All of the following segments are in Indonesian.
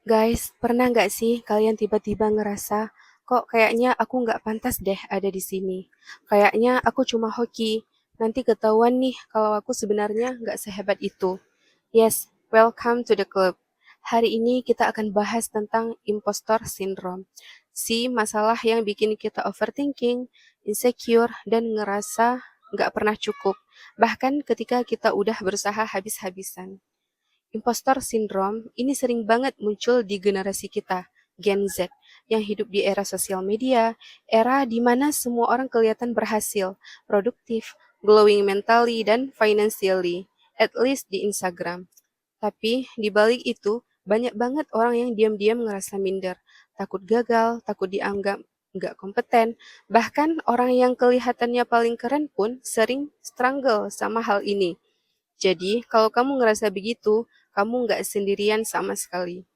Guys, pernah nggak sih kalian tiba-tiba ngerasa, kok kayaknya aku nggak pantas deh ada di sini. Kayaknya aku cuma hoki. Nanti ketahuan nih kalau aku sebenarnya nggak sehebat itu. Yes, welcome to the club. Hari ini kita akan bahas tentang impostor syndrome. Si masalah yang bikin kita overthinking, insecure, dan ngerasa nggak pernah cukup. Bahkan ketika kita udah berusaha habis-habisan. Impostor syndrome ini sering banget muncul di generasi kita, Gen Z, yang hidup di era sosial media, era di mana semua orang kelihatan berhasil, produktif, glowing mentally dan financially, at least di Instagram. Tapi di balik itu, banyak banget orang yang diam-diam ngerasa minder, takut gagal, takut dianggap nggak kompeten, bahkan orang yang kelihatannya paling keren pun sering struggle sama hal ini. Jadi, kalau kamu ngerasa begitu, kamu nggak sendirian sama sekali.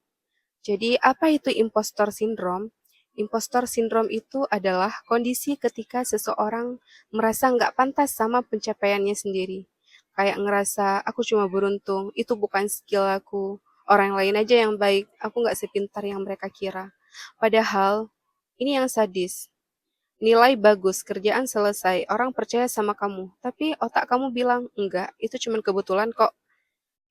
Jadi, apa itu impostor syndrome? Impostor syndrome itu adalah kondisi ketika seseorang merasa nggak pantas sama pencapaiannya sendiri. Kayak ngerasa, aku cuma beruntung, itu bukan skill aku. Orang lain aja yang baik, aku nggak sepintar yang mereka kira. Padahal, ini yang sadis. Nilai bagus, kerjaan selesai, orang percaya sama kamu. Tapi otak kamu bilang, enggak, itu cuma kebetulan kok.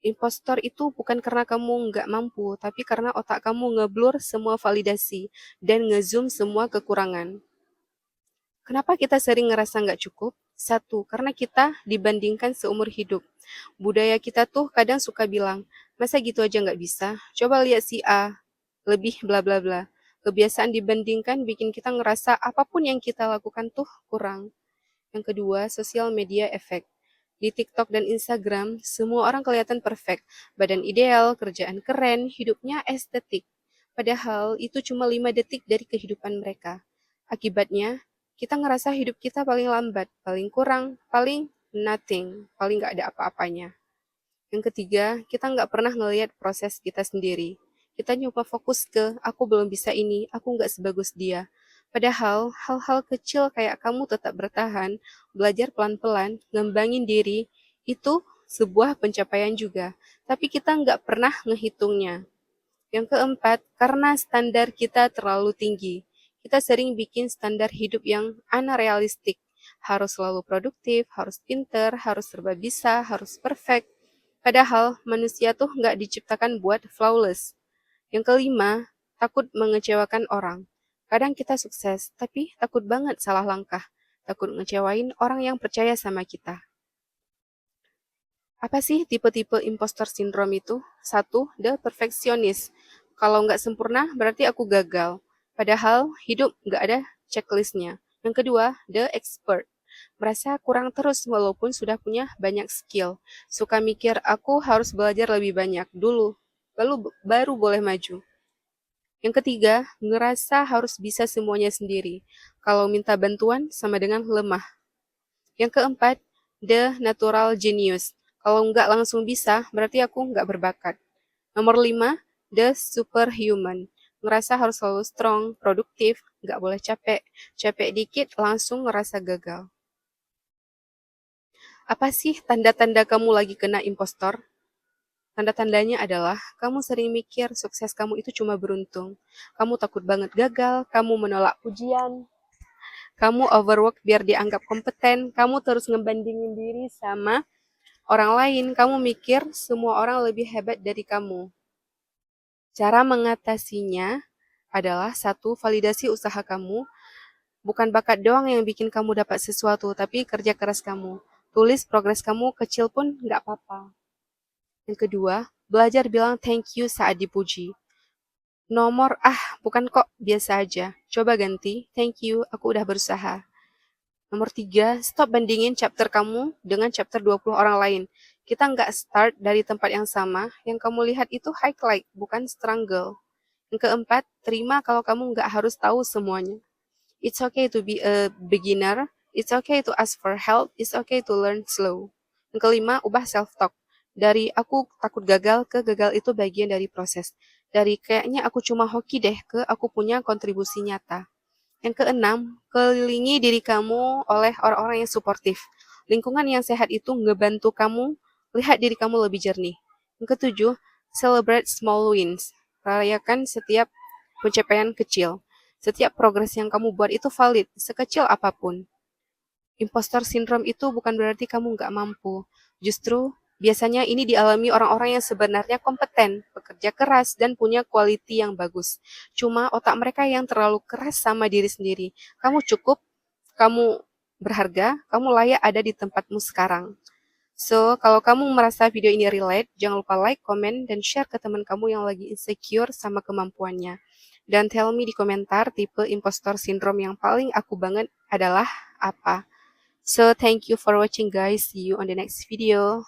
Impostor itu bukan karena kamu nggak mampu, tapi karena otak kamu ngeblur semua validasi dan ngezoom semua kekurangan. Kenapa kita sering ngerasa nggak cukup? Satu, karena kita dibandingkan seumur hidup. Budaya kita tuh kadang suka bilang, masa gitu aja nggak bisa? Coba lihat si A, lebih bla bla bla. Kebiasaan dibandingkan bikin kita ngerasa apapun yang kita lakukan tuh kurang. Yang kedua, sosial media efek. Di TikTok dan Instagram, semua orang kelihatan perfect. Badan ideal, kerjaan keren, hidupnya estetik. Padahal itu cuma 5 detik dari kehidupan mereka. Akibatnya, kita ngerasa hidup kita paling lambat, paling kurang, paling nothing, paling nggak ada apa-apanya. Yang ketiga, kita nggak pernah ngelihat proses kita sendiri. Kita nyoba fokus ke, aku belum bisa ini, aku nggak sebagus dia. Padahal, hal-hal kecil kayak kamu tetap bertahan, belajar pelan-pelan, ngembangin diri, itu sebuah pencapaian juga. Tapi kita nggak pernah ngehitungnya. Yang keempat, karena standar kita terlalu tinggi. Kita sering bikin standar hidup yang unrealistik. Harus selalu produktif, harus pinter, harus serba bisa, harus perfect. Padahal manusia tuh nggak diciptakan buat flawless. Yang kelima, takut mengecewakan orang. Kadang kita sukses, tapi takut banget salah langkah. Takut ngecewain orang yang percaya sama kita. Apa sih tipe-tipe impostor syndrome itu? Satu, the perfectionist. Kalau nggak sempurna, berarti aku gagal. Padahal hidup nggak ada checklistnya. Yang kedua, the expert. Merasa kurang terus walaupun sudah punya banyak skill. Suka mikir aku harus belajar lebih banyak dulu, lalu baru boleh maju. Yang ketiga, ngerasa harus bisa semuanya sendiri. Kalau minta bantuan sama dengan lemah. Yang keempat, the natural genius. Kalau nggak langsung bisa, berarti aku nggak berbakat. Nomor 5, the superhuman. Ngerasa harus selalu strong, produktif, nggak boleh capek. Capek dikit langsung ngerasa gagal. Apa sih tanda-tanda kamu lagi kena impostor? Tanda-tandanya adalah kamu sering mikir sukses kamu itu cuma beruntung. Kamu takut banget gagal, kamu menolak pujian, kamu overwork biar dianggap kompeten, kamu terus ngebandingin diri sama orang lain, kamu mikir semua orang lebih hebat dari kamu. Cara mengatasinya adalah satu, validasi usaha kamu. Bukan bakat doang yang bikin kamu dapat sesuatu, tapi kerja keras kamu. Tulis progres kamu kecil pun nggak apa-apa. Yang kedua, belajar bilang thank you saat dipuji. Nomor, bukan kok, biasa aja. Coba ganti, thank you, aku udah berusaha. Nomor 3, stop bandingin chapter kamu dengan chapter 20 orang lain. Kita nggak start dari tempat yang sama, yang kamu lihat itu highlight, bukan struggle. Yang keempat, terima kalau kamu nggak harus tahu semuanya. It's okay to be a beginner, it's okay to ask for help, it's okay to learn slow. Yang kelima, ubah self-talk. Dari aku takut gagal ke gagal itu bagian dari proses. Dari kayaknya aku cuma hoki deh ke aku punya kontribusi nyata. Yang keenam, kelilingi diri kamu oleh orang-orang yang suportif. Lingkungan yang sehat itu ngebantu kamu lihat diri kamu lebih jernih. Yang ketujuh, celebrate small wins. Rayakan setiap pencapaian kecil. Setiap progres yang kamu buat itu valid, sekecil apapun. Impostor syndrome itu bukan berarti kamu nggak mampu. Justru, biasanya ini dialami orang-orang yang sebenarnya kompeten, bekerja keras, dan punya quality yang bagus. Cuma otak mereka yang terlalu keras sama diri sendiri. Kamu cukup, kamu berharga, kamu layak ada di tempatmu sekarang. So, kalau kamu merasa video ini relate, jangan lupa like, comment, dan share ke teman kamu yang lagi insecure sama kemampuannya. Dan tell me di komentar tipe impostor syndrome yang paling aku banget adalah apa. So, thank you for watching guys. See you on the next video.